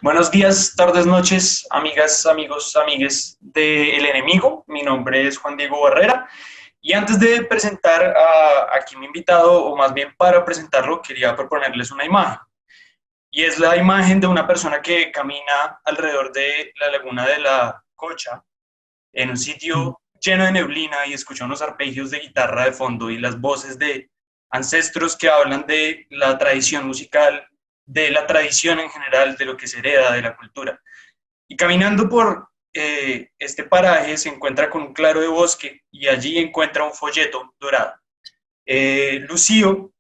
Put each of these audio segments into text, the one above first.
Buenos días, tardes, noches, amigas, amigos, amigues de El Enemigo. Mi nombre es Juan Diego Barrera y antes de presentar a aquí mi invitado, o más bien para presentarlo, quería proponerles una imagen. Y es la imagen de una persona que camina alrededor de la laguna de la Cocha, en un Mm. sitio lleno de neblina y escucha unos arpegios de guitarra de fondo y las voces de ancestros que hablan de la tradición musical, de la tradición en general, de lo que se hereda de la cultura. Y caminando por este paraje se encuentra con un claro de bosque y allí encuentra un folleto dorado. Lucio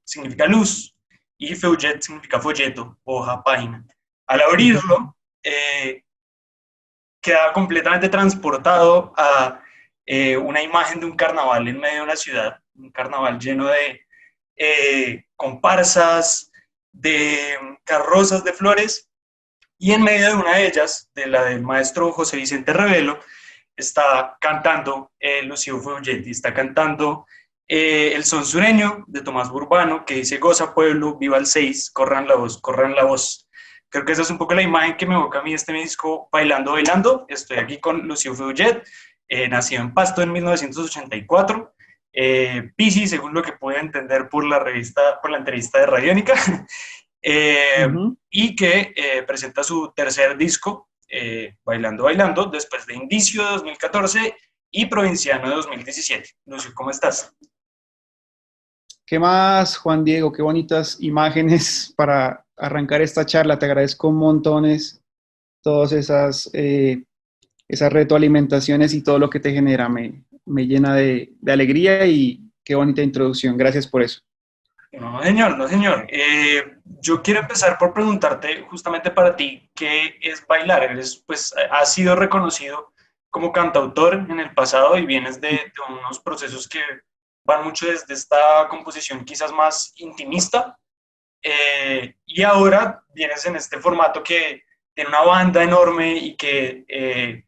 significa luz y feuillet significa folleto, hoja, página. Al Ujú. abrirlo, queda completamente transportado a una imagen de un carnaval en medio de una ciudad, un carnaval lleno de comparsas, de carrozas de flores, y en medio de una de ellas, de la del maestro José Vicente Rebelo, está cantando Lucio Fulgetti, está cantando el son sureño de Tomás Burbano, que dice, goza pueblo, viva el 6, corran la voz, corran la voz. Creo que esa es un poco la imagen que me evoca a mí este disco Bailando, Bailando. Estoy aquí con Lucio Fulget, nacido en Pasto en 1984. Pisi, según lo que pude entender por la revista, por la entrevista de Radiónica, Ujú. y que presenta su tercer disco, Bailando, Bailando, después de Indicio de 2014 y Provinciano de 2017. Lucio, ¿cómo estás? ¿Qué más, Juan Diego? Qué bonitas imágenes para arrancar esta charla. Te agradezco montones todas esas retroalimentaciones y todo lo que te genera. Me llena de alegría y qué bonita introducción. Gracias por eso. No, señor, no, señor. Yo quiero empezar por preguntarte justamente para ti, ¿qué es bailar? Eres, pues, has sido reconocido como cantautor en el pasado y vienes de unos procesos que van mucho desde esta composición quizás más intimista, y ahora vienes en este formato que tiene una banda enorme y que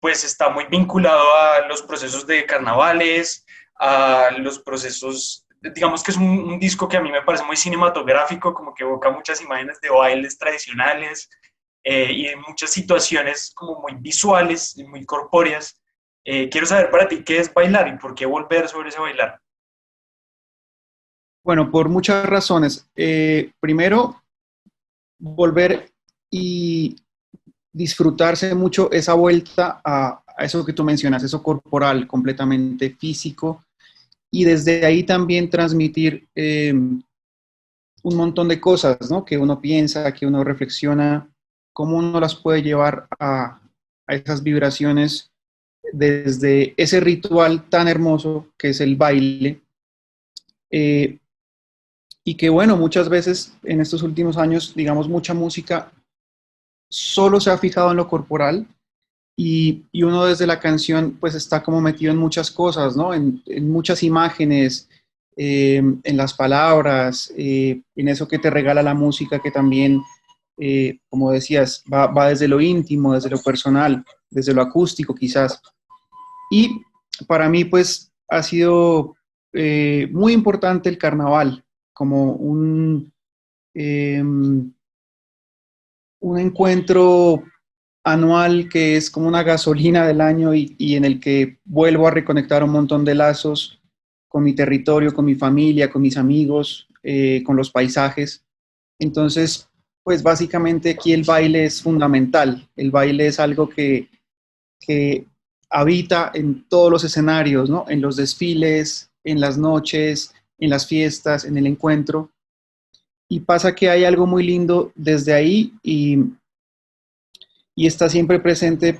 pues está muy vinculado a los procesos de carnavales, a los procesos, digamos que es un disco que a mí me parece muy cinematográfico, como que evoca muchas imágenes de bailes tradicionales y de muchas situaciones como muy visuales y muy corpóreas. Quiero saber para ti qué es bailar y por qué volver sobre ese bailar. Bueno, por muchas razones. Primero, volver y disfrutarse mucho esa vuelta a eso que tú mencionas, eso corporal, completamente físico, y desde ahí también transmitir un montón de cosas, ¿no? Que uno piensa, que uno reflexiona, cómo uno las puede llevar a esas vibraciones desde ese ritual tan hermoso que es el baile. eh, y que bueno, muchas veces en estos últimos años, digamos, mucha música solo se ha fijado en lo corporal y uno desde la canción pues está como metido en muchas cosas, ¿no? En muchas imágenes, en las palabras, en eso que te regala la música que también, como decías, va desde lo íntimo, desde lo personal, desde lo acústico quizás. Y para mí pues ha sido muy importante el carnaval como un encuentro anual que es como una gasolina del año y en el que vuelvo a reconectar un montón de lazos con mi territorio, con mi familia, con mis amigos, con los paisajes. Entonces, pues básicamente aquí el baile es fundamental. El baile es algo que habita en todos los escenarios, ¿no? En los desfiles, en las noches, en las fiestas, en el encuentro. Y pasa que hay algo muy lindo desde ahí y está siempre presente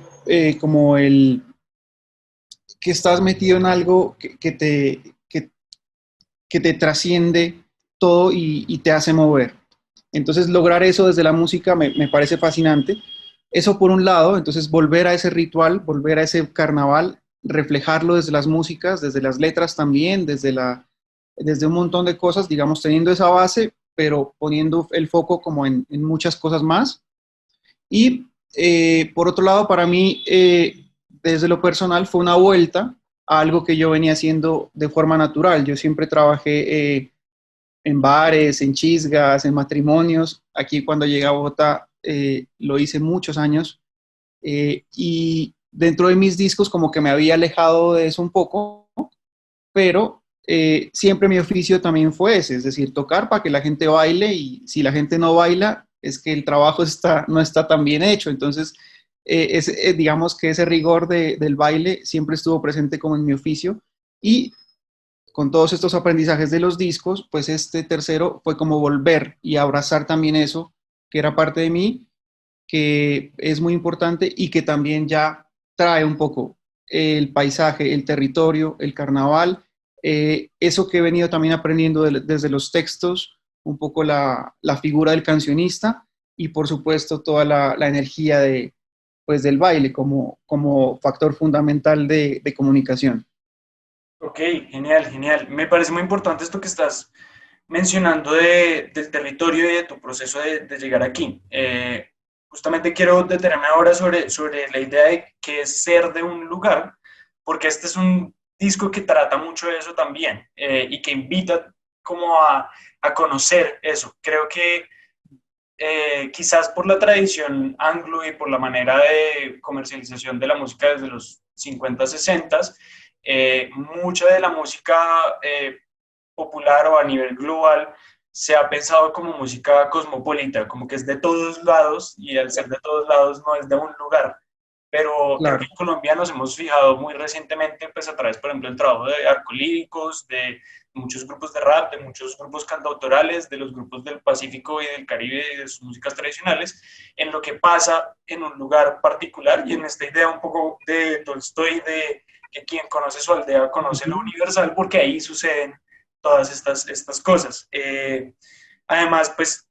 como el que estás metido en algo que te trasciende todo y te hace mover. Entonces, lograr eso desde la música me parece fascinante. Eso por un lado, entonces volver a ese ritual, volver a ese carnaval, reflejarlo desde las músicas, desde las letras también, desde un montón de cosas, digamos, teniendo esa base, pero poniendo el foco como en muchas cosas más. Y por otro lado, para mí, desde lo personal, fue una vuelta a algo que yo venía haciendo de forma natural. Yo siempre trabajé en bares, en chisgas, en matrimonios. Aquí cuando llegué a Bogotá lo hice muchos años y dentro de mis discos como que me había alejado de eso un poco, pero siempre mi oficio también fue ese, es decir, tocar para que la gente baile y si la gente no baila es que el trabajo no está tan bien hecho. Entonces, digamos que ese rigor del baile siempre estuvo presente como en mi oficio y con todos estos aprendizajes de los discos, pues este tercero fue como volver y abrazar también eso que era parte de mí, que es muy importante y que también ya trae un poco el paisaje, el territorio, el carnaval, eso que he venido también aprendiendo desde los textos, un poco la figura del cancionista y por supuesto toda la energía pues, del baile como factor fundamental de comunicación. Ok, genial, genial. Me parece muy importante esto que estás mencionando del territorio y de tu proceso de llegar aquí. Justamente quiero detenerme ahora sobre la idea de qué es ser de un lugar, porque este es un disco que trata mucho de eso también y que invita como a conocer eso. Creo que quizás por la tradición anglo y por la manera de comercialización de la música desde los 50, 60, mucha de la música popular o a nivel global se ha pensado como música cosmopolita, como que es de todos lados y al ser de todos lados no es de un lugar. Pero creo que Claro. en Colombia nos hemos fijado muy recientemente, pues a través, por ejemplo, del trabajo de Arcolíricos, de muchos grupos de rap, de muchos grupos cantautorales, de los grupos del Pacífico y del Caribe y de sus músicas tradicionales, en lo que pasa en un lugar particular y en esta idea un poco de Tolstoy de que quien conoce su aldea conoce lo Ujú. universal, porque ahí suceden todas estas cosas. Además, pues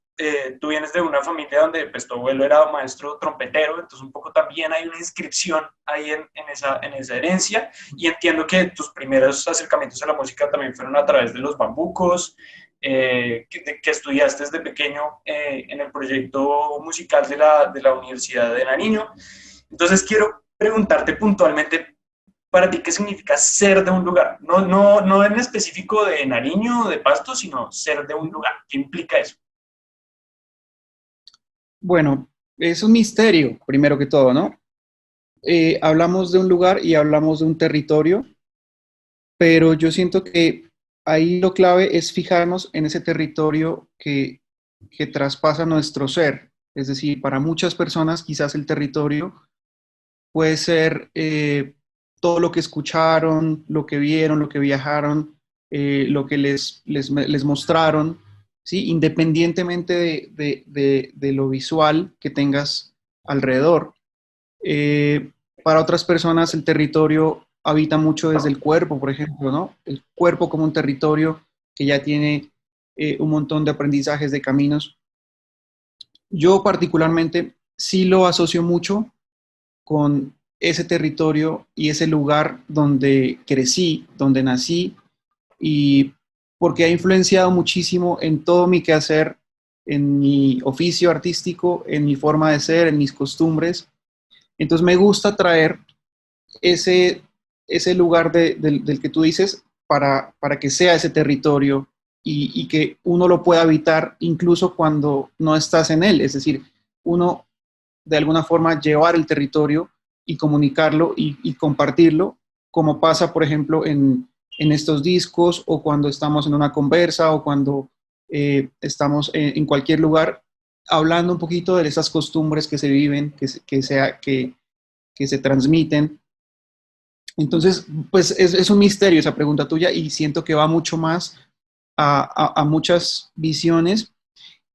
tú vienes de una familia donde pues, tu abuelo era maestro trompetero, entonces un poco también hay una inscripción ahí en esa herencia y entiendo que tus primeros acercamientos a la música también fueron a través de los bambucos, que estudiaste desde pequeño en el proyecto musical de la Universidad de Nariño. Entonces quiero preguntarte puntualmente para ti qué significa ser de un lugar, no en específico de Nariño o de Pasto, sino ser de un lugar. ¿Qué implica eso? Bueno, es un misterio, primero que todo, ¿no? Hablamos de un lugar y hablamos de un territorio, pero yo siento que ahí lo clave es fijarnos en ese territorio que traspasa nuestro ser. Es decir, para muchas personas quizás el territorio puede ser todo lo que escucharon, lo que vieron, lo que viajaron, lo que les mostraron, ¿sí? Independientemente de lo visual que tengas alrededor. Eh, para otras personas el territorio habita mucho desde el cuerpo, por ejemplo, ¿no? El cuerpo como un territorio que ya tiene un montón de aprendizajes, de caminos. Yo particularmente sí lo asocio mucho con ese territorio y ese lugar donde crecí, donde nací y porque ha influenciado muchísimo en todo mi quehacer, en mi oficio artístico, en mi forma de ser, en mis costumbres. Entonces me gusta traer ese, ese lugar del que tú dices para que sea ese territorio y que uno lo pueda habitar incluso cuando no estás en él. Es decir, uno de alguna forma llevar el territorio y comunicarlo y compartirlo, como pasa, por ejemplo, en estos discos o cuando estamos en una conversa o cuando estamos en cualquier lugar hablando un poquito de esas costumbres que se viven, que se transmiten. Entonces, pues es un misterio esa pregunta tuya y siento que va mucho más a muchas visiones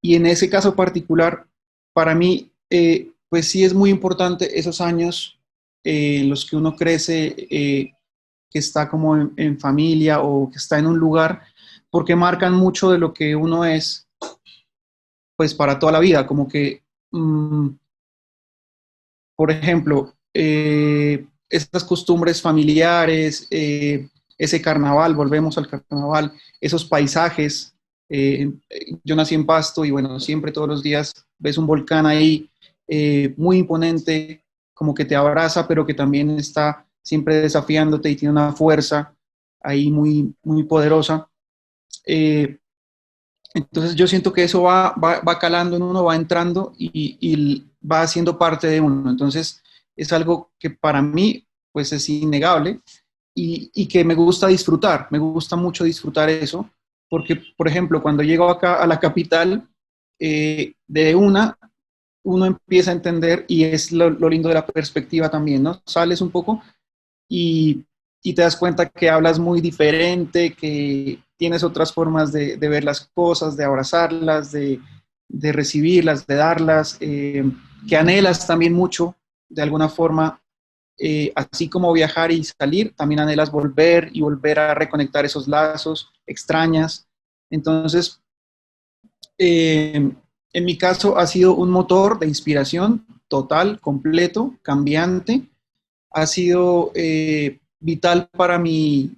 y en ese caso particular, para mí, pues sí es muy importante esos años en los que uno crece, que está como en familia o que está en un lugar, porque marcan mucho de lo que uno es, pues para toda la vida, como que, por ejemplo, estas costumbres familiares, ese carnaval, volvemos al carnaval, esos paisajes. Yo nací en Pasto y bueno, siempre todos los días ves un volcán ahí muy imponente, como que te abraza, pero que también está siempre desafiándote y tiene una fuerza ahí muy, muy poderosa. Eh, Entonces yo siento que eso va calando en uno, va entrando y va haciendo parte de uno. Entonces es algo que para mí pues es innegable y que me gusta disfrutar, me gusta mucho disfrutar eso, porque por ejemplo cuando llego acá a la capital, de uno empieza a entender y es lo lindo de la perspectiva también, ¿no? Sales un poco y, y te das cuenta que hablas muy diferente, que tienes otras formas de ver las cosas, de abrazarlas, de recibirlas, de darlas, que anhelas también mucho, de alguna forma, así como viajar y salir, también anhelas volver y volver a reconectar esos lazos, extrañas. Entonces, en mi caso ha sido un motor de inspiración total, completo, cambiante, ha sido vital para mí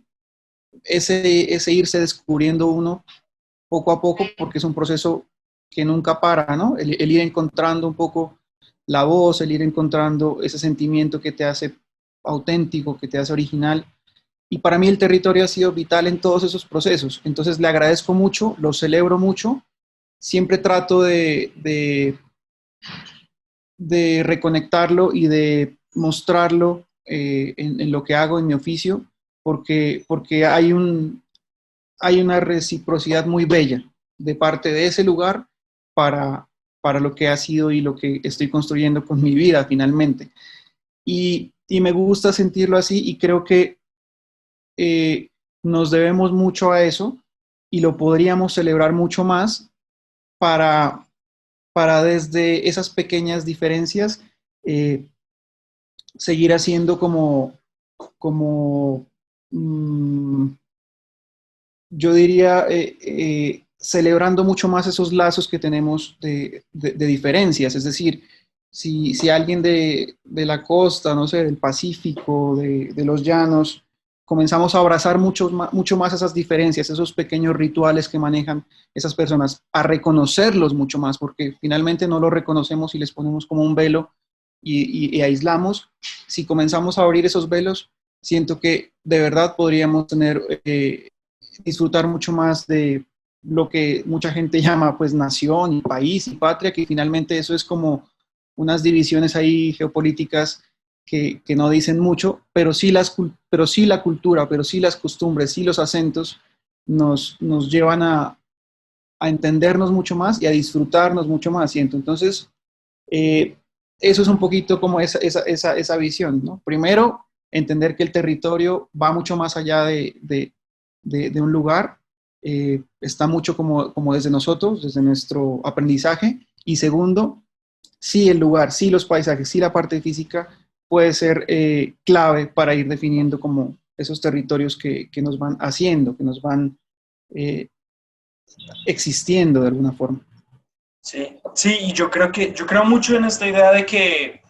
ese irse descubriendo uno poco a poco, porque es un proceso que nunca para, ¿no? El ir encontrando un poco la voz, el ir encontrando ese sentimiento que te hace auténtico, que te hace original. Y para mí el territorio ha sido vital en todos esos procesos. Entonces le agradezco mucho, lo celebro mucho. Siempre trato de reconectarlo y de mostrarlo en lo que hago en mi oficio, porque hay una reciprocidad muy bella de parte de ese lugar para, para lo que ha sido y lo que estoy construyendo con mi vida finalmente. Y me gusta sentirlo así y creo que nos debemos mucho a eso y lo podríamos celebrar mucho más para, para desde esas pequeñas diferencias eh, seguir haciendo como mmm, yo diría, celebrando mucho más esos lazos que tenemos de diferencias. Es decir, si alguien de la costa, no sé, del Pacífico, de los llanos, comenzamos a abrazar mucho más esas diferencias, esos pequeños rituales que manejan esas personas, a reconocerlos mucho más, porque finalmente no los reconocemos y les ponemos como un velo y aislamos. Si comenzamos a abrir esos velos, siento que de verdad podríamos tener disfrutar mucho más de lo que mucha gente llama pues nación y país y patria, que finalmente eso es como unas divisiones ahí geopolíticas que no dicen mucho, pero sí la cultura, pero sí las costumbres, sí los acentos nos llevan a entendernos mucho más y a disfrutarnos mucho más. Siento. Entonces, eh, eso es un poquito como esa visión, ¿no? Primero, entender que el territorio va mucho más allá de un lugar, está mucho como desde nosotros, desde nuestro aprendizaje. Y segundo, sí el lugar, sí los paisajes, sí la parte física puede ser clave para ir definiendo como esos territorios que nos van haciendo, que nos van eh, existiendo de alguna forma. Sí, sí, y yo creo mucho en esta idea de que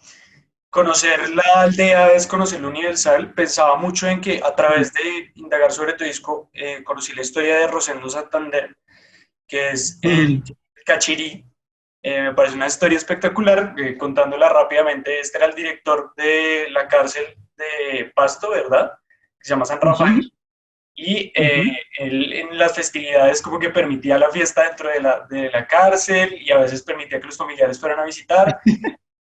conocer la aldea es conocer lo universal. Pensaba mucho en que a través de indagar sobre tu disco, conocí la historia de Rosendo Santander, que es el Mm. Cachirí. Me parece una historia espectacular. Contándola rápidamente, este era el director de la cárcel de Pasto, ¿verdad? Que se llama San Uh Rafael. -huh, Y uh -huh. él en las festividades como que permitía la fiesta dentro de la cárcel y a veces permitía que los familiares fueran a visitar.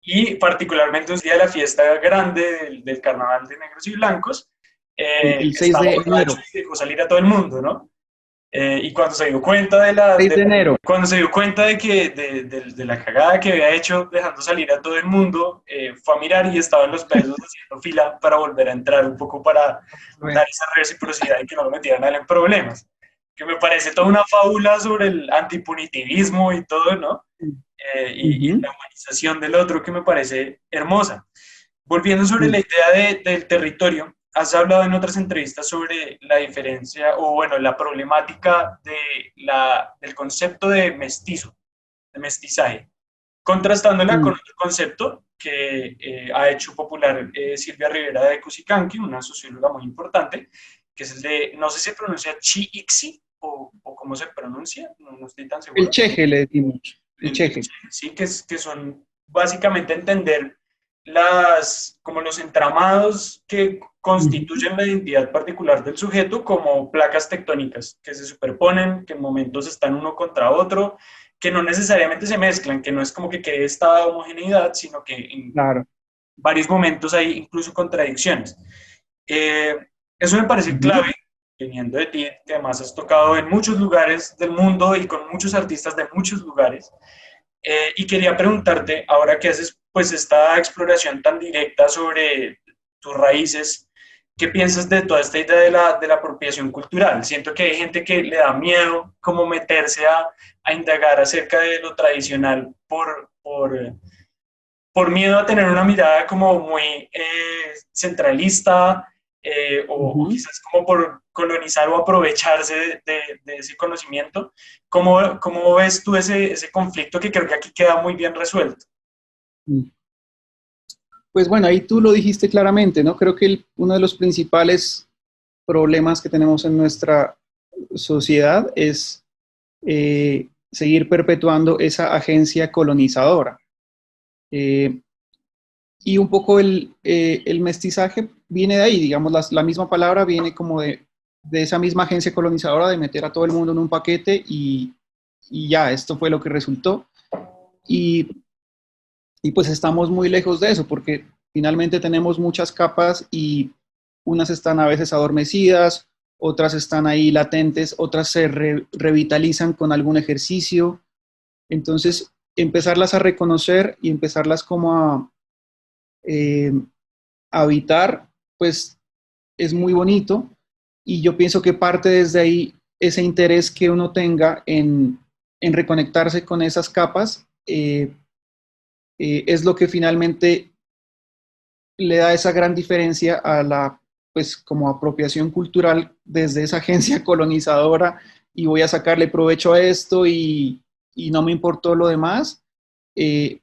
Y particularmente un día de la fiesta grande del carnaval de negros y blancos, El 6 estaba de borracho enero. y dejó salir a todo el mundo, ¿no? Y cuando se dio cuenta de la, 6 de enero. cuando se dio cuenta de que de la cagada que había hecho dejando salir a todo el mundo, fue a mirar y estaban los presos haciendo fila para volver a entrar un poco para dar esa reciprocidad y que no lo metieran a él en problemas. Que me parece toda una fábula sobre el antipunitivismo y todo, ¿no? Uh Y -huh. la humanización del otro que me parece hermosa. Volviendo sobre la idea del territorio, has hablado en otras entrevistas sobre la diferencia o, bueno, la problemática del concepto de mestizo, de mestizaje, contrastándola con otro concepto que ha hecho popular Silvia Rivera de Cusicanqui, una socióloga muy importante, que es el de, no sé si se pronuncia Chi-Ixi o cómo se pronuncia, no estoy tan El seguro. cheje le decimos. El cheje. Sí, que son básicamente entender como los entramados que Ujú. constituyen la identidad particular del sujeto como placas tectónicas que se superponen, que en momentos están uno contra otro, que no necesariamente se mezclan, que no es como que quede esta homogeneidad, sino que en Claro. varios momentos hay incluso contradicciones. Eh, Eso me parece Ujú. clave, viniendo de ti, que además has tocado en muchos lugares del mundo y con muchos artistas de muchos lugares. Y quería preguntarte, ahora que haces pues esta exploración tan directa sobre tus raíces, ¿qué piensas de toda esta idea de la apropiación cultural? Siento que hay gente que le da miedo como meterse a indagar acerca de lo tradicional por miedo a tener una mirada como muy centralista o Ujú. quizás como por colonizar o aprovecharse de ese conocimiento. ¿Cómo ves tú ese conflicto que creo que aquí queda muy bien resuelto? Mm. Pues bueno, ahí tú lo dijiste claramente, ¿no? Creo que uno de los principales problemas que tenemos en nuestra sociedad es seguir perpetuando esa agencia colonizadora. Eh, y un poco el mestizaje viene de ahí, digamos, la misma palabra viene como de esa misma agencia colonizadora de meter a todo el mundo en un paquete y ya, esto fue lo que resultó. Y, y pues estamos muy lejos de eso, porque finalmente tenemos muchas capas y unas están a veces adormecidas, otras están ahí latentes, otras se revitalizan con algún ejercicio. Entonces, empezarlas a reconocer y empezarlas como a eh, habitar, pues es muy bonito y yo pienso que parte desde ahí ese interés que uno tenga en reconectarse con esas capas es lo que finalmente le da esa gran diferencia a la, pues como apropiación cultural desde esa agencia colonizadora y voy a sacarle provecho a esto y no me importó lo demás, eh,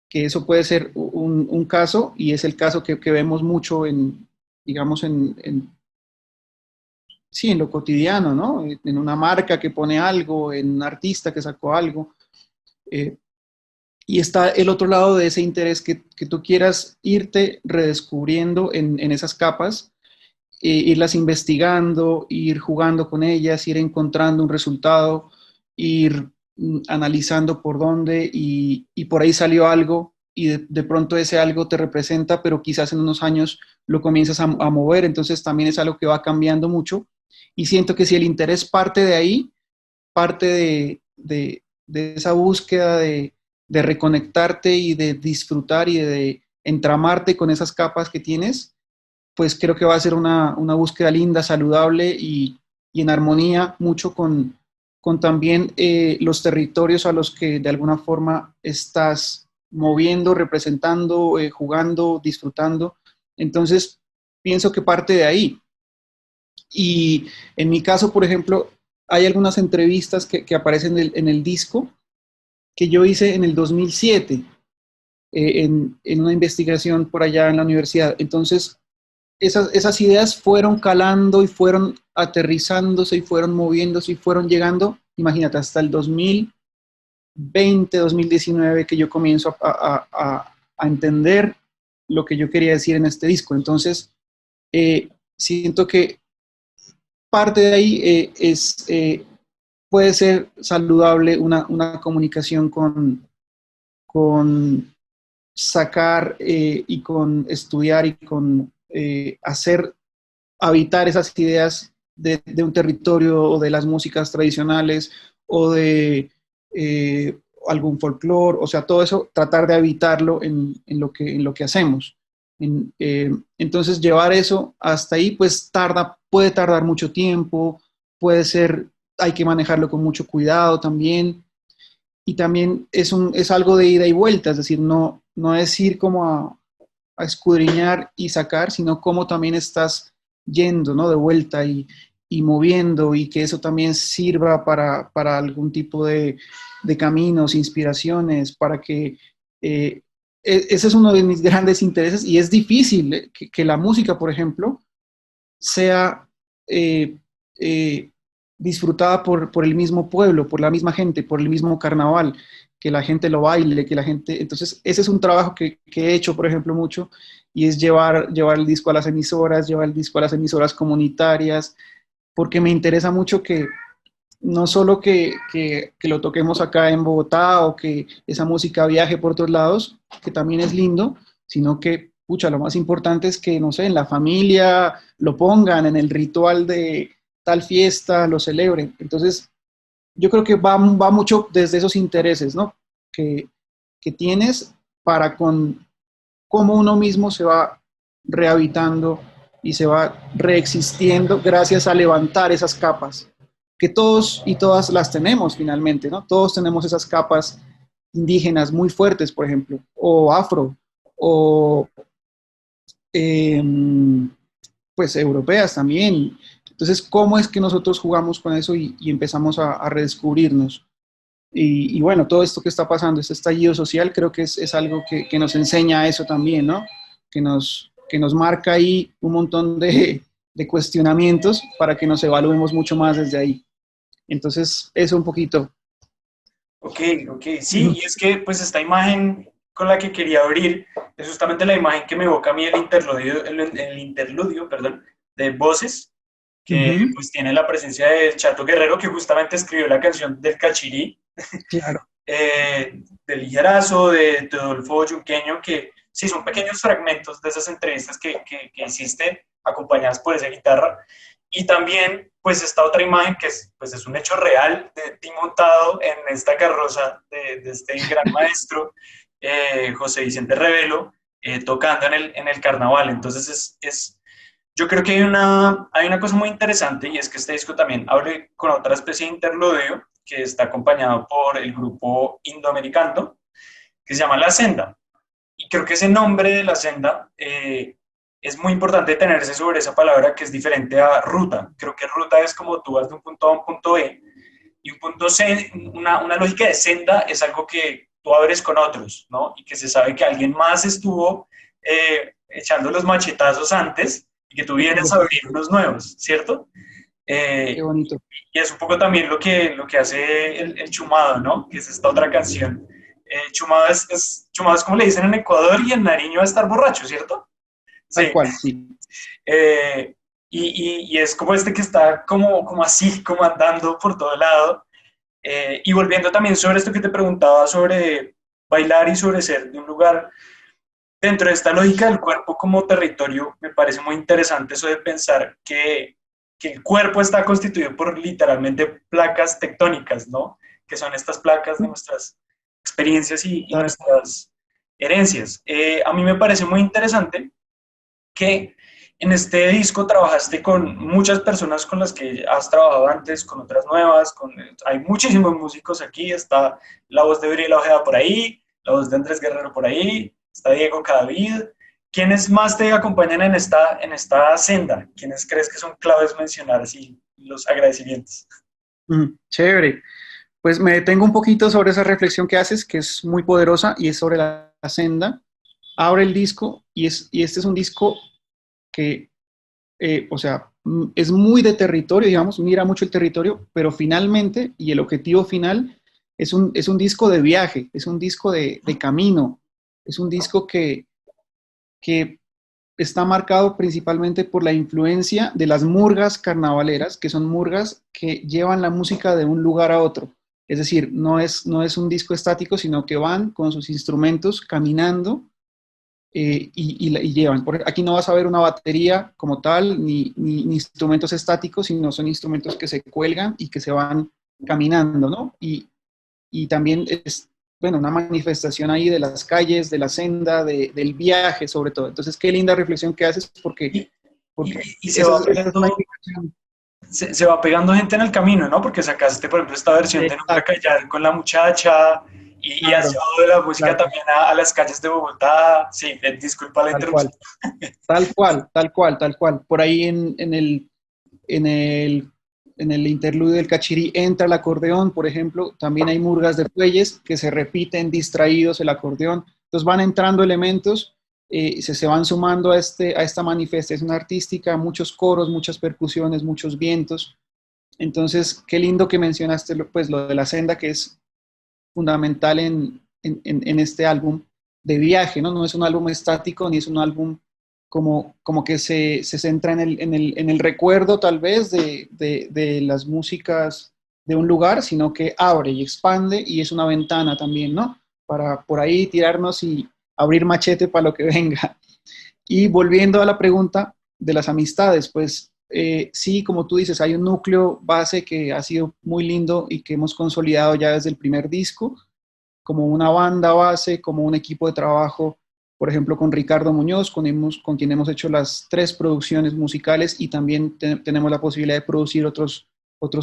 que eso puede ser un caso y es el caso que vemos mucho en, digamos, sí, en lo cotidiano, ¿no? En una marca que pone algo, en un artista que sacó algo. eh, y está el otro lado de ese interés que tú quieras irte redescubriendo en esas capas, irlas investigando, ir jugando con ellas, ir encontrando un resultado, ir analizando por dónde y por ahí salió algo y de pronto ese algo te representa, pero quizás en unos años lo comienzas a mover, entonces también es algo que va cambiando mucho y siento que si el interés parte de ahí, parte de esa búsqueda de reconectarte y de disfrutar y de entramarte con esas capas que tienes, pues creo que va a ser una búsqueda linda, saludable y en armonía mucho con también los territorios a los que de alguna forma estás moviendo, representando, jugando, disfrutando. Entonces, pienso que parte de ahí. Y en mi caso, por ejemplo, hay algunas entrevistas que aparecen en el disco que yo hice en el 2007 en una investigación por allá en la universidad. Entonces, esas ideas fueron calando y fueron aterrizándose y fueron moviéndose y fueron llegando, imagínate, hasta el 2020, 2019 que yo comienzo a entender lo que yo quería decir en este disco. Entonces, siento que parte de ahí puede ser saludable una comunicación con sacar y con estudiar y con hacer habitar esas ideas de un territorio o de las músicas tradicionales o de algún folclore, o sea, todo eso, tratar de habitarlo en lo que hacemos. Entonces, llevar eso hasta ahí, pues puede tardar mucho tiempo, puede ser, hay que manejarlo con mucho cuidado también, y también es algo de ida y vuelta, es decir, no es ir como a escudriñar y sacar, sino cómo también estás yendo, ¿no? De vuelta y moviendo y que eso también sirva para algún tipo de caminos, inspiraciones, para que ese es uno de mis grandes intereses y es difícil que la música, por ejemplo, sea eh, eh, disfrutada por el mismo pueblo, por la misma gente, por el mismo carnaval. que la gente lo baile, que la gente... Entonces, ese es un trabajo que he hecho, por ejemplo, mucho, y es llevar el disco a las emisoras, llevar el disco a las emisoras comunitarias, porque me interesa mucho que no solo que lo toquemos acá en Bogotá o que esa música viaje por otros lados, que también es lindo, sino que, pucha, lo más importante es que, no sé, en la familia lo pongan, en el ritual de tal fiesta, lo celebren. Entonces, yo creo que va mucho desde esos intereses, ¿no? Que, que tienes para con cómo uno mismo se va rehabitando y se va reexistiendo gracias a levantar esas capas, que todos y todas las tenemos finalmente, ¿no? Todos tenemos esas capas indígenas muy fuertes, por ejemplo, o afro, o eh, pues europeas también. Entonces, ¿cómo es que nosotros jugamos con eso y empezamos a redescubrirnos? Y bueno, todo esto que está pasando, este estallido social, creo que es algo que nos enseña eso también, ¿no? Que nos marca ahí un montón de cuestionamientos para que nos evaluemos mucho más desde ahí. Entonces, eso un poquito. Ok, ok, sí, y es que pues esta imagen con la que quería abrir es justamente la imagen que me evoca a mí el interludio, perdón, de Voces, que Ujú, pues tiene la presencia de Chato Guerrero, que justamente escribió la canción del Cachirí, claro, de Ligerazo, de Teodolfo Yunqueño, que sí, son pequeños fragmentos de esas entrevistas que hiciste, acompañadas por esa guitarra. Y también, pues, esta otra imagen que es, pues, es un hecho real de ti montado en esta carroza de este gran maestro, José Vicente Revelo, tocando en el carnaval. Entonces, yo creo que hay una cosa muy interesante y es que este disco también abre con otra especie de interludio que está acompañado por el grupo indoamericano que se llama La Senda. Y creo que ese nombre de La Senda es muy importante tenerse sobre esa palabra que es diferente a ruta. Creo que ruta es como tú vas de un punto A a un punto B y un punto C, una lógica de senda es algo que tú abres con otros, ¿no? Y que se sabe que alguien más estuvo echando los machetazos antes y que tú por vienes a abrir supuesto. unos nuevos, ¿cierto? Qué Y, bonito. y es un poco también lo que hace el chumado, ¿no? Que es esta otra canción. Chumado es como le dicen en Ecuador y en Nariño a estar borracho, ¿cierto? Tal Sí. cual, sí. Eh, y es como este que está como así, como andando por todo lado. Y volviendo también sobre esto que te preguntaba sobre bailar y sobre ser de un lugar dentro de esta lógica del cuerpo como territorio, me parece muy interesante eso de pensar que el cuerpo está constituido por literalmente placas tectónicas, ¿no? Que son estas placas de nuestras experiencias y Tal- nuestras herencias. A mí me parece muy interesante que en este disco trabajaste con muchas personas con las que has trabajado antes, con otras nuevas, hay muchísimos músicos aquí, está la voz de Uriel Ojeda por ahí, la voz de Andrés Guerrero por ahí, está Diego Cadavid. ¿Quiénes más te acompañan en esta senda? ¿Quiénes crees que son claves mencionar así los agradecimientos? Chévere. Pues me detengo un poquito sobre esa reflexión que haces, que es muy poderosa y es sobre la senda. Abre el disco y este es un disco que, o sea, es muy de territorio, digamos, mira mucho el territorio, pero finalmente, y el objetivo final, es un disco de viaje, es un disco de camino, es un disco que está marcado principalmente por la influencia de las murgas carnavaleras, que son murgas que llevan la música de un lugar a otro. Es decir, no es un disco estático, sino que van con sus instrumentos caminando y llevan. Aquí no vas a ver una batería como tal, ni instrumentos estáticos, sino son instrumentos que se cuelgan y que se van caminando, ¿no? Y también es, bueno, una manifestación ahí de las calles, de la senda, del viaje sobre todo. Entonces, qué linda reflexión que haces porque, Y, porque y se esa va esa es una pegando invitación. se va pegando gente en el camino, ¿no? Porque sacaste, por ejemplo, esta versión de Nunca Exacto, Callar con la muchacha y has claro, llevado de la música claro, también a las calles de Bogotá. Sí, disculpa la tal interrupción. cual, tal cual, tal cual, tal cual. Por ahí en el, en el interludio del Cachirí entra el acordeón, por ejemplo, también hay murgas de fuelles que se repiten distraídos el acordeón, entonces van entrando elementos, se van sumando a esta manifestación artística, muchos coros, muchas percusiones, muchos vientos, entonces qué lindo que mencionaste pues, lo de la senda, que es fundamental en este álbum de viaje, ¿no? No es un álbum estático, ni es un álbum como que se centra en el recuerdo tal vez de las músicas de un lugar, sino que abre y expande y es una ventana también, ¿no? Para por ahí tirarnos y abrir machete para lo que venga. Y volviendo a la pregunta de las amistades, pues sí, como tú dices, hay un núcleo base que ha sido muy lindo y que hemos consolidado ya desde el primer disco, como una banda base, como un equipo de trabajo, por ejemplo, con Ricardo Muñoz, con quien hemos hecho las 3 producciones musicales y también tenemos la posibilidad de producir otros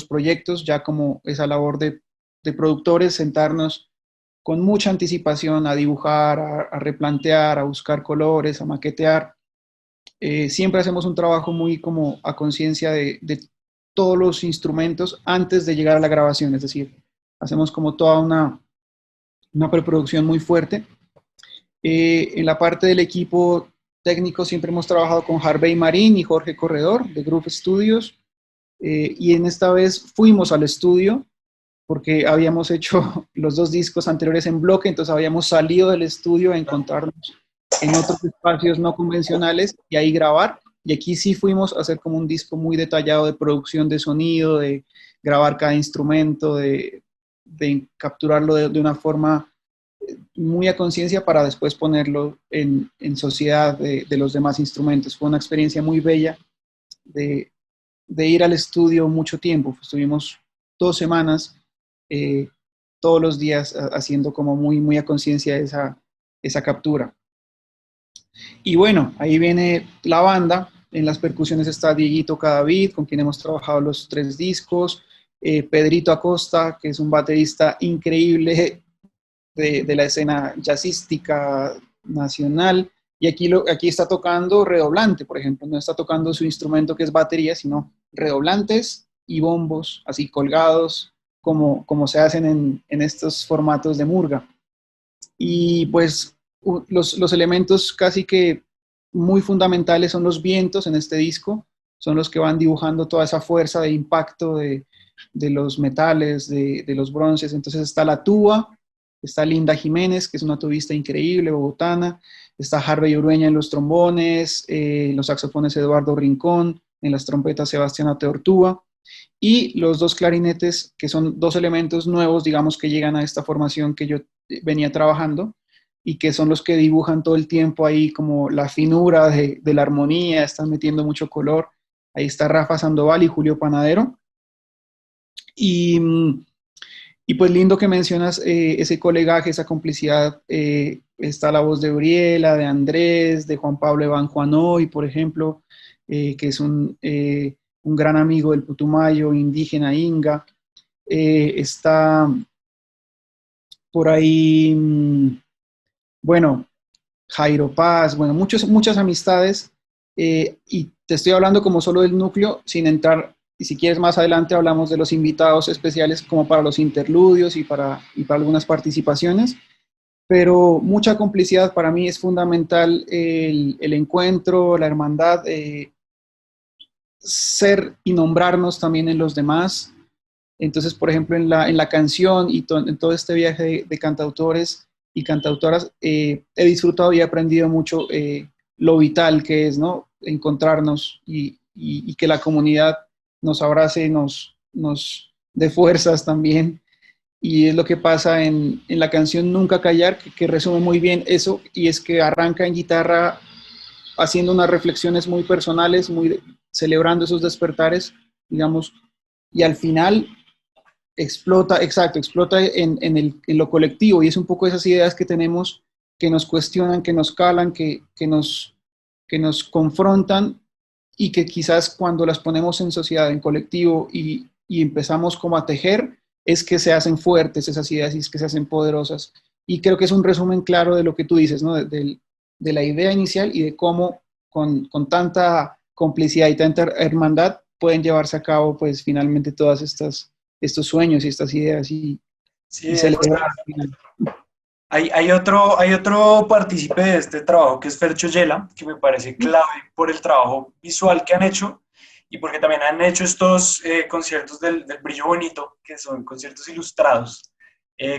proyectos, ya como esa labor de productores, sentarnos con mucha anticipación a dibujar, a replantear, a buscar colores, a maquetear. Siempre hacemos un trabajo muy como a conciencia de todos los instrumentos antes de llegar a la grabación, es decir, hacemos como toda una preproducción muy fuerte. En la parte del equipo técnico siempre hemos trabajado con Harvey Marín y Jorge Corredor de Groove Studios, y en esta vez fuimos al estudio porque habíamos hecho los 2 discos anteriores en bloque, entonces habíamos salido del estudio a encontrarnos en otros espacios no convencionales y ahí grabar. Y aquí sí fuimos a hacer como un disco muy detallado de producción de sonido, de grabar cada instrumento, de capturarlo de una forma muy a conciencia para después ponerlo en sociedad de los demás instrumentos. Fue una experiencia muy bella de, de ir al estudio mucho tiempo. Estuvimos 2 semanas, eh, todos los días haciendo como muy a conciencia esa captura. Y bueno, ahí viene la banda. En las percusiones está Dieguito Cadavid, con quien hemos trabajado los 3 discos. Pedrito Acosta, que es un baterista increíble de la escena jazzística nacional. Y aquí está tocando redoblante, por ejemplo. No está tocando su instrumento que es batería, sino redoblantes y bombos, así colgados, como se hacen en estos formatos de murga. Y pues los elementos casi que muy fundamentales son los vientos en este disco, son los que van dibujando toda esa fuerza de impacto de los metales, de los bronces. Entonces está la tuba, está Linda Jiménez, que es una tubista increíble, bogotana, está Harvey Urueña en los trombones, en los saxofones Eduardo Rincón, en las trompetas Sebastián Ateortúa, y los 2 clarinetes, que son 2 elementos nuevos, digamos, que llegan a esta formación que yo venía trabajando y que son los que dibujan todo el tiempo ahí como la finura de la armonía, están metiendo mucho color. Ahí está Rafa Sandoval y Julio Panadero. Y, y pues lindo que mencionas ese colegaje, esa complicidad. Está la voz de Uriela, de Andrés, de Juan Pablo Evan Juanoy, por ejemplo, que es un gran amigo del Putumayo, indígena Inga. Está por ahí, bueno, Jairo Paz, bueno, muchas amistades, y te estoy hablando como solo del núcleo, sin entrar, y si quieres más adelante hablamos de los invitados especiales como para los interludios y para algunas participaciones, pero mucha complicidad. Para mí es fundamental el encuentro, la hermandad, ser y nombrarnos también en los demás. Entonces, por ejemplo, en la canción y en todo este viaje de cantautores y cantautoras, he disfrutado y he aprendido mucho lo vital que es, ¿no? Encontrarnos y que la comunidad nos abrace, nos dé fuerzas también. Y es lo que pasa en la canción Nunca Callar, que resume muy bien eso, y es que arranca en guitarra haciendo unas reflexiones muy personales, muy celebrando esos despertares, digamos, y al final explota, exacto, explota en lo colectivo, y es un poco esas ideas que tenemos que nos cuestionan, que nos calan, que nos confrontan, y que quizás cuando las ponemos en sociedad, en colectivo, y empezamos como a tejer, es que se hacen fuertes esas ideas y es que se hacen poderosas. Y creo que es un resumen claro de lo que tú dices, ¿no? De la idea inicial y de cómo con tanta complicidad y tanta hermandad pueden llevarse a cabo, pues finalmente todas estos sueños y estas ideas Sí, y de hecho, celebrar al final. hay otro partícipe de este trabajo que es Fercho Yela, que me parece clave por el trabajo visual que han hecho y porque también han hecho estos conciertos del Brillo Bonito, que son conciertos ilustrados.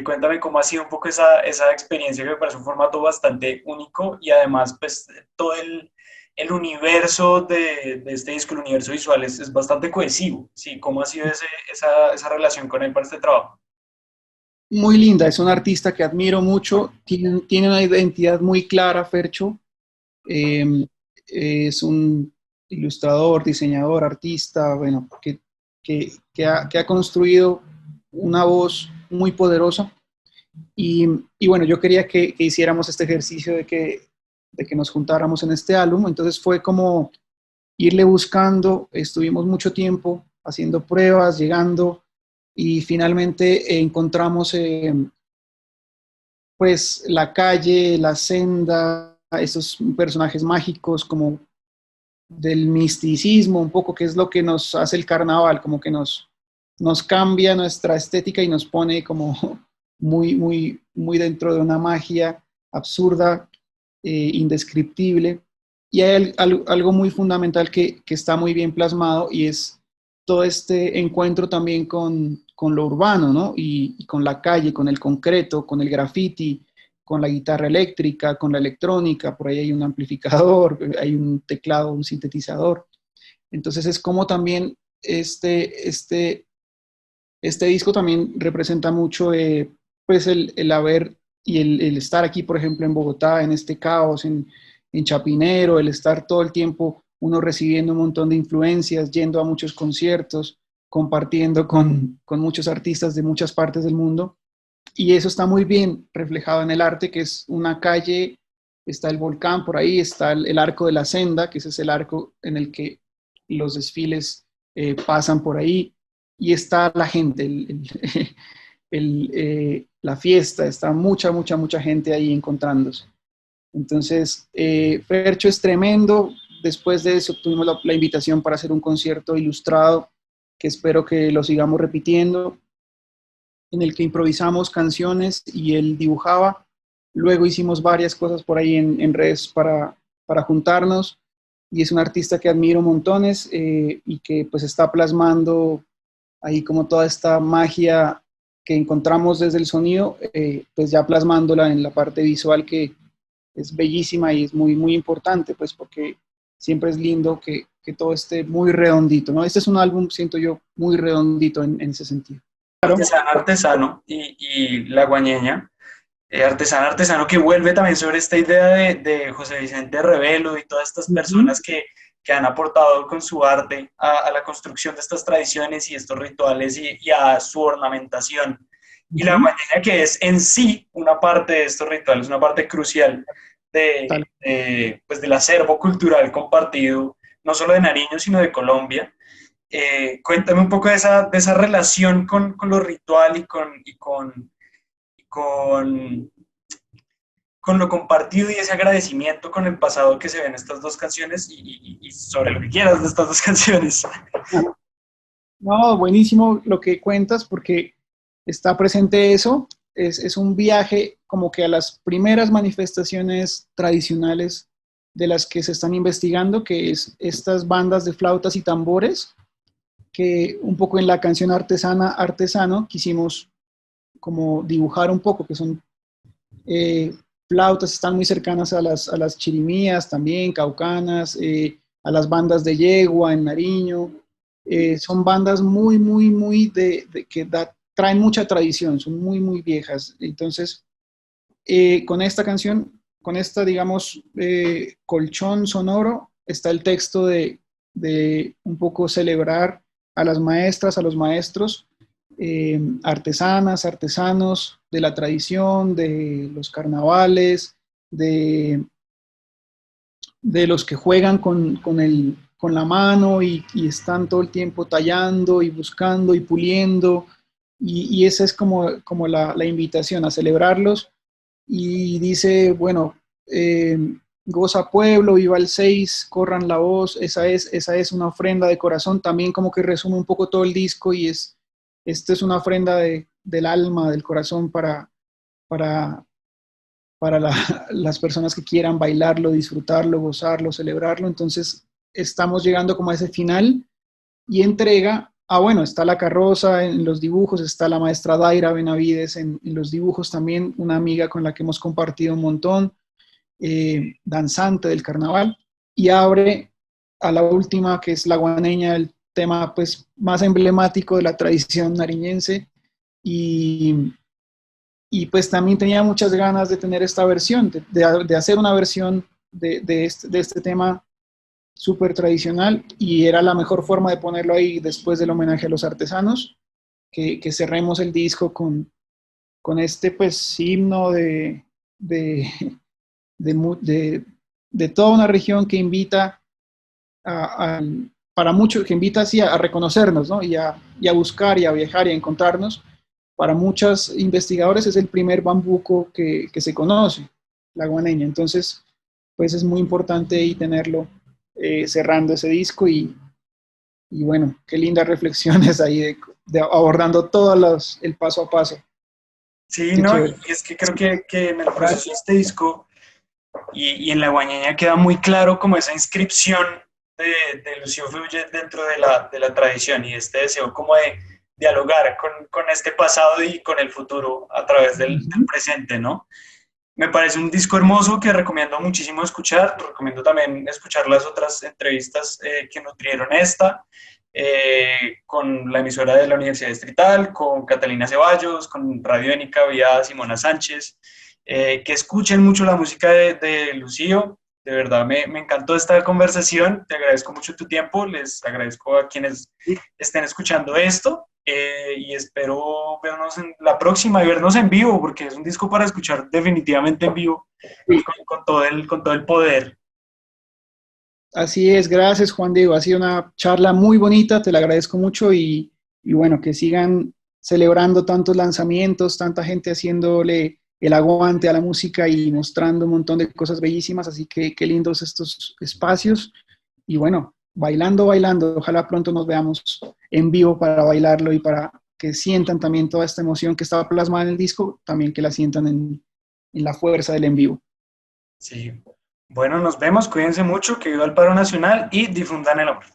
Cuéntame cómo ha sido un poco esa experiencia, que me parece un formato bastante único y además pues todo el universo de este disco, el universo visual es bastante cohesivo. Sí, ¿cómo ha sido esa relación con él para este trabajo? Muy linda, es un artista que admiro mucho, tiene una identidad muy clara, Fercho. Eh, es un ilustrador, diseñador, artista, bueno, que ha construido una voz muy poderosa. Y bueno, yo quería que hiciéramos este ejercicio de que nos juntáramos en este álbum. Entonces fue como irle buscando, estuvimos mucho tiempo haciendo pruebas, llegando, y finalmente encontramos pues la calle, la senda, esos personajes mágicos como del misticismo, un poco que es lo que nos hace el carnaval, como que nos cambia nuestra estética y nos pone como muy, muy, muy dentro de una magia absurda, indescriptible. Y hay algo muy fundamental que está muy bien plasmado, y es todo este encuentro también con lo urbano, ¿no? Y con la calle, con el concreto, con el graffiti, con la guitarra eléctrica, con la electrónica, por ahí hay un amplificador, hay un teclado, un sintetizador. Entonces es como también este disco también representa mucho pues el haber y el estar aquí, por ejemplo, en Bogotá, en este caos, en Chapinero, el estar todo el tiempo uno recibiendo un montón de influencias, yendo a muchos conciertos, compartiendo con muchos artistas de muchas partes del mundo. Y eso está muy bien reflejado en el arte, que es una calle, está el volcán por ahí, está el arco de la senda, que ese es el arco en el que los desfiles pasan por ahí, y está la gente, la fiesta, está mucha, mucha, mucha gente ahí encontrándose. Entonces, Fercho es tremendo. Después de eso tuvimos la invitación para hacer un concierto ilustrado, que espero que lo sigamos repitiendo, en el que improvisamos canciones y él dibujaba. Luego hicimos varias cosas por ahí en redes para juntarnos, y es un artista que admiro montones, y que pues está plasmando ahí como toda esta magia que encontramos desde el sonido, pues ya plasmándola en la parte visual, que es bellísima y es muy, muy importante, pues porque siempre es lindo que todo esté muy redondito, ¿no? Este es un álbum, siento yo, muy redondito en ese sentido. Claro. Artesano, artesano y La Guañeña, artesano, artesano, que vuelve también sobre esta idea de José Vicente Rebelo y todas estas Uh-huh. personas que han aportado con su arte a la construcción de estas tradiciones y estos rituales y a su ornamentación. Y La Uh-huh. Guañeña, que es en sí una parte de estos rituales, una parte crucial Tal. pues del acervo cultural compartido, no solo de Nariño, sino de Colombia. Cuéntame un poco de esa relación con lo ritual con, con lo compartido y ese agradecimiento con el pasado que se ve en estas dos canciones y sobre lo que quieras de estas dos canciones. No, buenísimo lo que cuentas, porque está presente eso. Es un viaje como que a las primeras manifestaciones tradicionales de las que se están investigando, que es estas bandas de flautas y tambores, que un poco en la canción Artesana, Artesano, quisimos como dibujar un poco, que son eh, flautas, están muy cercanas a las chirimías también, caucanas, a las bandas de yegua en Nariño. Son bandas muy, muy, muy traen mucha tradición, son muy, muy viejas. Entonces, con esta canción, con esta, digamos, colchón sonoro, está el texto de un poco celebrar a las maestras, a los maestros, artesanas, artesanos de la tradición, de los carnavales, de, de los que juegan con la mano y están todo el tiempo tallando y buscando y puliendo. Y esa es como la invitación a celebrarlos. Y dice, bueno, eh, goza pueblo, viva el 6, corran la voz, esa es una ofrenda de corazón, también como que resume un poco todo el disco, y esto es una ofrenda del alma, del corazón para, para las personas que quieran bailarlo, disfrutarlo, gozarlo, celebrarlo. Entonces estamos llegando como a ese final y entrega bueno, está La Carroza en los dibujos, está la maestra Daira Benavides en los dibujos también, una amiga con la que hemos compartido un montón, danzante del carnaval, y abre a la última, que es La Guaneña, el tema pues más emblemático de la tradición nariñense, y, y pues también tenía muchas ganas de tener esta versión, de hacer una versión de este tema súper tradicional, y era la mejor forma de ponerlo ahí después del homenaje a los artesanos, que cerremos el disco con este pues himno de, de, de toda una región que invita a, a, para muchos, que invita así a reconocernos, ¿no? Y a buscar y a viajar y a encontrarnos. Para muchos investigadores es el primer bambuco que se conoce, la guaneña. Entonces, pues es muy importante y tenerlo cerrando ese disco y bueno, qué lindas reflexiones ahí abordando el paso a paso. Sí, Qué no, chévere. y es que creo que en el proceso de este disco y en La Guañeña queda muy claro como esa inscripción de Lucio Fluye dentro de la tradición y este deseo como de dialogar con este pasado y con el futuro a través del Uh-huh. presente, ¿no? Me parece un disco hermoso que recomiendo muchísimo escuchar. Recomiendo también escuchar las otras entrevistas que nutrieron esta, con la emisora de la Universidad Distrital, con Catalina Ceballos, con Radio Énica vía Simona Sánchez. Que escuchen mucho la música de Lucío. De verdad, me encantó esta conversación. Te agradezco mucho tu tiempo. Les agradezco a quienes estén escuchando esto. Y espero vernos en la próxima y vernos en vivo, porque es un disco para escuchar definitivamente en vivo y con todo el poder. Así es, gracias Juan Diego, ha sido una charla muy bonita, te la agradezco mucho y bueno, que sigan celebrando tantos lanzamientos, tanta gente haciéndole el aguante a la música y mostrando un montón de cosas bellísimas, así que qué lindos estos espacios y bueno, bailando, bailando, ojalá pronto nos veamos en vivo para bailarlo y para que sientan también toda esta emoción que está plasmada en el disco, también que la sientan en la fuerza del en vivo. Sí. Bueno, nos vemos, cuídense mucho, que viva el paro nacional y difundan el amor.